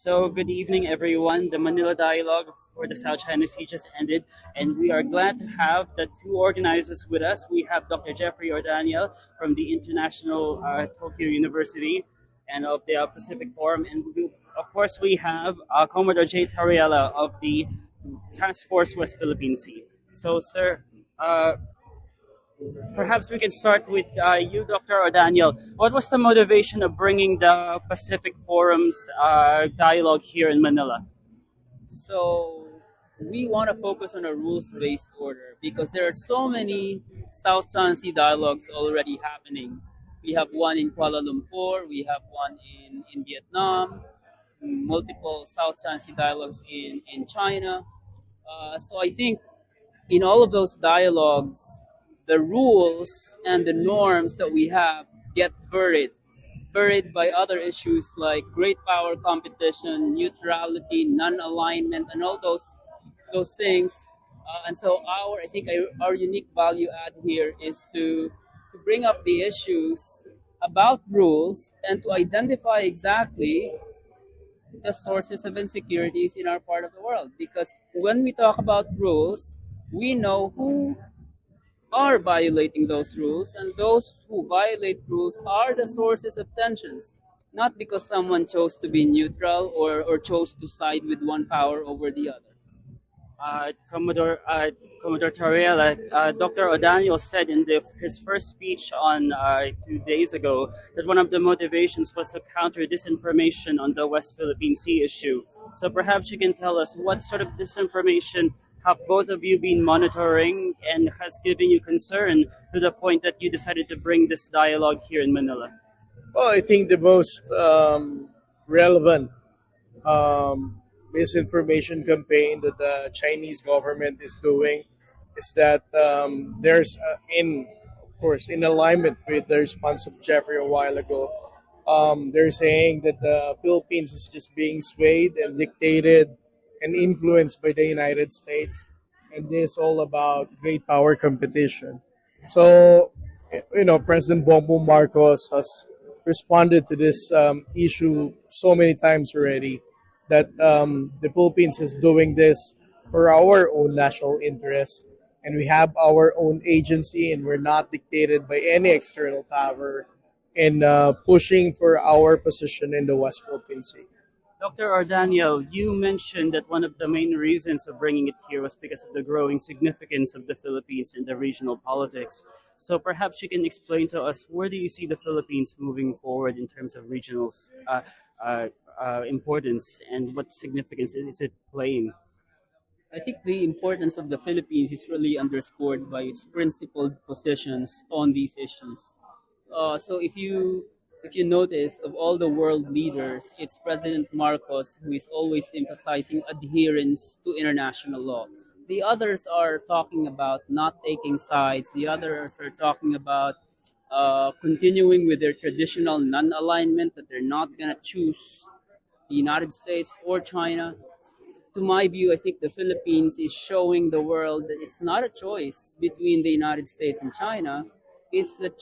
So, good evening, everyone. The Manila Dialogue for the South China Sea just ended, and we are glad to have the two organizers with us. We have Dr. Jeffrey Ordaniel from the International Tokyo University and of the Pacific Forum, and of course, we have Commodore Jay Tarriela of the Task Force West Philippine Sea. So, sir, uh, perhaps we can start with you, Dr. O'Daniel. What was the motivation of bringing the Pacific Forum's dialogue here in Manila? So we want to focus on a rules-based order because there are so many South China Sea dialogues already happening. We have one in Kuala Lumpur, we have one in Vietnam, multiple South China Sea dialogues in China. So I think in all of those dialogues, the rules and the norms that we have get buried by other issues like great power competition, neutrality, non-alignment, and all those things. And so I think our unique value add here is to bring up the issues about rules and to identify exactly the sources of insecurities in our part of the world. Because when we talk about rules, we know who are violating those rules, and those who violate rules are the sources of tensions. Not because someone chose to be neutral or chose to side with one power over the other. Commodore Tarriela, Dr. O'Daniel said in his first speech on 2 days ago that one of the motivations was to counter disinformation on the West Philippine Sea issue. So perhaps you can tell us what sort of disinformation have both of you been monitoring and has given you concern to the point that you decided to bring this dialogue here in Manila? Well, I think the most relevant misinformation campaign that the Chinese government is doing is that of course, in alignment with the response of Jeffrey a while ago, they're saying that the Philippines is just being swayed and dictated and influenced by the United States, and this all about great power competition. So, President Bongbong Marcos has responded to this issue so many times already that the Philippines is doing this for our own national interests, and we have our own agency, and we're not dictated by any external power in pushing for our position in the West Philippine Sea. Dr. Ordaniel, you mentioned that one of the main reasons of bringing it here was because of the growing significance of the Philippines in the regional politics. So perhaps you can explain to us, where do you see the Philippines moving forward in terms of regional uh, importance, and what significance is it playing? I think the importance of the Philippines is really underscored by its principled positions on these issues. So if you notice, of all the world leaders, it's President Marcos who is always emphasizing adherence to international law. The others are talking about not taking sides. The others are talking about continuing with their traditional non-alignment, that they're not gonna choose the United States or China. To my view, I think the Philippines is showing the world that it's not a choice between the United States and China. It's the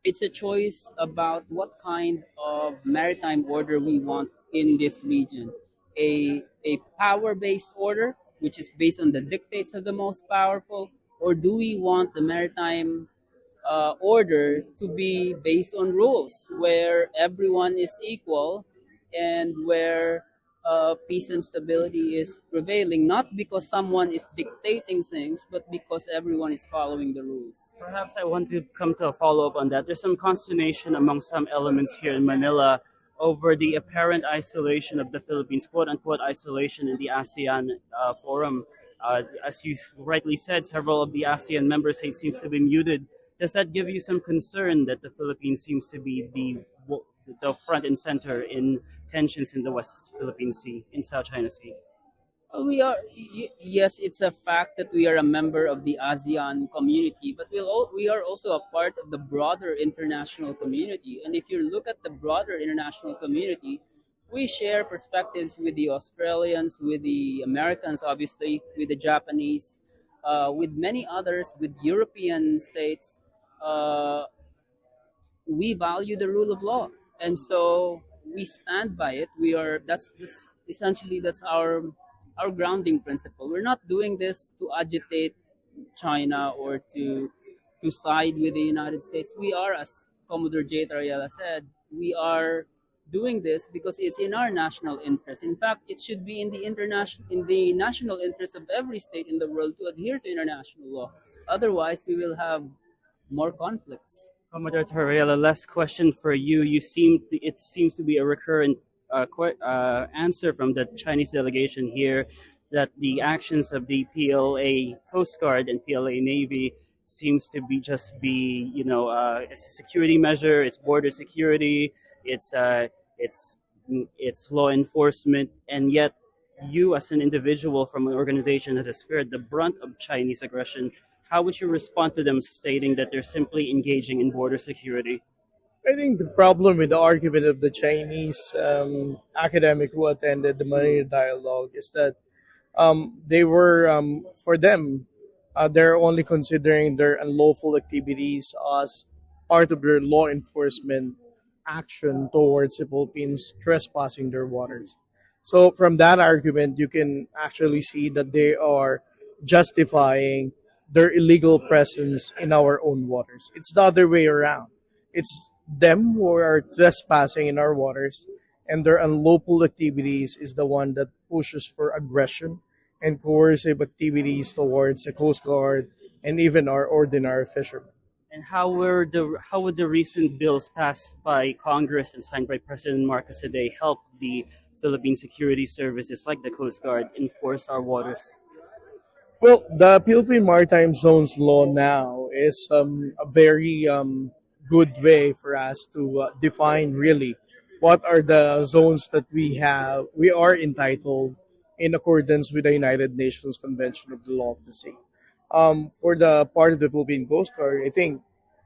it's a choice about what kind of maritime order we want in this region. A power-based order, which is based on the dictates of the most powerful, or do we want the maritime order to be based on rules where everyone is equal and where peace and stability is prevailing, not because someone is dictating things, but because everyone is following the rules. Perhaps I want to come to a follow up on that. There's some consternation among some elements here in Manila over the apparent isolation of the Philippines, quote unquote isolation in the ASEAN forum. As you rightly said, several of the ASEAN member states seems to be muted. Does that give you some concern that the Philippines seems to be the front and center in tensions in the West Philippine Sea, in South China Sea? Yes, it's a fact that we are a member of the ASEAN community, but we are also a part of the broader international community. And if you look at the broader international community, we share perspectives with the Australians, with the Americans, obviously, with the Japanese, with many others, with European states. Uh, we value the rule of law. And so we stand by it. We are that's this essentially that's our grounding principle. We're not doing this to agitate China or to side with the United States. We are, as Commodore Jay Tarriela said, we are doing this because it's in our national interest. In fact, it should be in the national interest of every state in the world to adhere to international law. Otherwise, we will have more conflicts. Commodore Tarriela, last question for you. It seems to be a recurrent answer from the Chinese delegation here that the actions of the PLA Coast Guard and PLA Navy seems to be just be it's a security measure, it's border security, it's it's it's law enforcement, and yet you as an individual from an organization that has fared the brunt of Chinese aggression, how would you respond to them stating that they're simply engaging in border security? I think the problem with the argument of the Chinese academic who attended the Manila Dialogue is that they were, for them, they're only considering their unlawful activities as part of their law enforcement action towards the Philippines trespassing their waters. So, from that argument, you can actually see that they are justifying their illegal presence in our own waters. It's the other way around. It's them who are trespassing in our waters, and their unlawful activities is the one that pushes for aggression and coercive activities towards the Coast Guard and even our ordinary fishermen. And how would the recent bills passed by Congress and signed by President Marcos today help the Philippine security services like the Coast Guard enforce our waters? Well, the Philippine Maritime Zones law now is a very good way for us to define really what are the zones that we are entitled in accordance with the United Nations Convention of the Law of the Sea. For the part of the Philippine Coast Guard, I think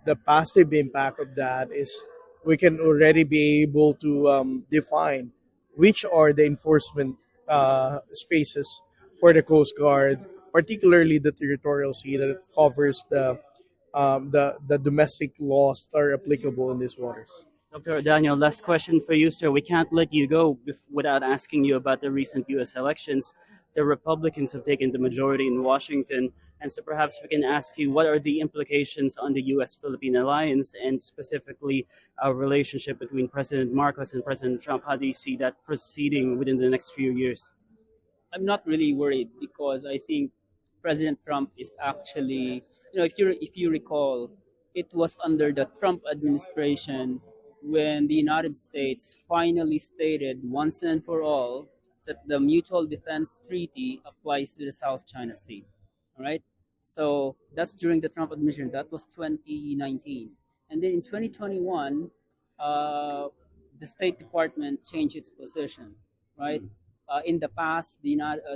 the positive impact of that is we can already be able to define which are the enforcement spaces for the Coast Guard, particularly the territorial sea that covers the domestic laws that are applicable in these waters. Dr. Daniel, last question for you, sir. We can't let you go without asking you about the recent U.S. elections. The Republicans have taken the majority in Washington, and so perhaps we can ask you what are the implications on the U.S.-Philippine alliance, and specifically our relationship between President Marcos and President Trump. How do you see that proceeding within the next few years? I'm not really worried because I think President Trump is actually, if you recall, it was under the Trump administration when the United States finally stated once and for all that the Mutual Defense Treaty applies to the South China Sea. All right. So that's during the Trump administration. That was 2019, and then in 2021, uh, the State Department changed its position. Right. In the past, the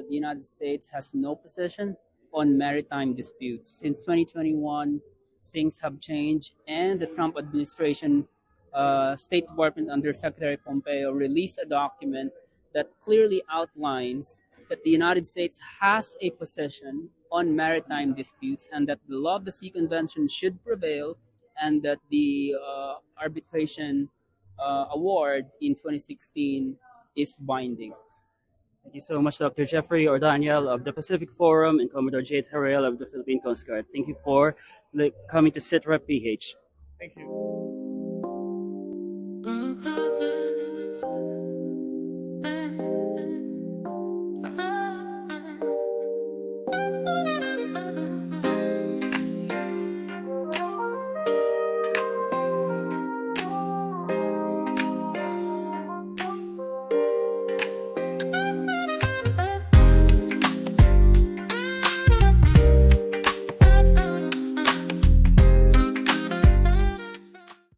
United States has no position on maritime disputes. Since 2021, things have changed, and the Trump administration, State Department under Secretary Pompeo, released a document that clearly outlines that the United States has a position on maritime disputes and that the Law of the Sea Convention should prevail and that the arbitration award in 2016 is binding. Thank you so much, Dr. Jeffrey Ordaniel of the Pacific Forum and Commodore Jay Tarriela of the Philippine Coast Guard. Thank you for coming to SITREP PH. Thank you.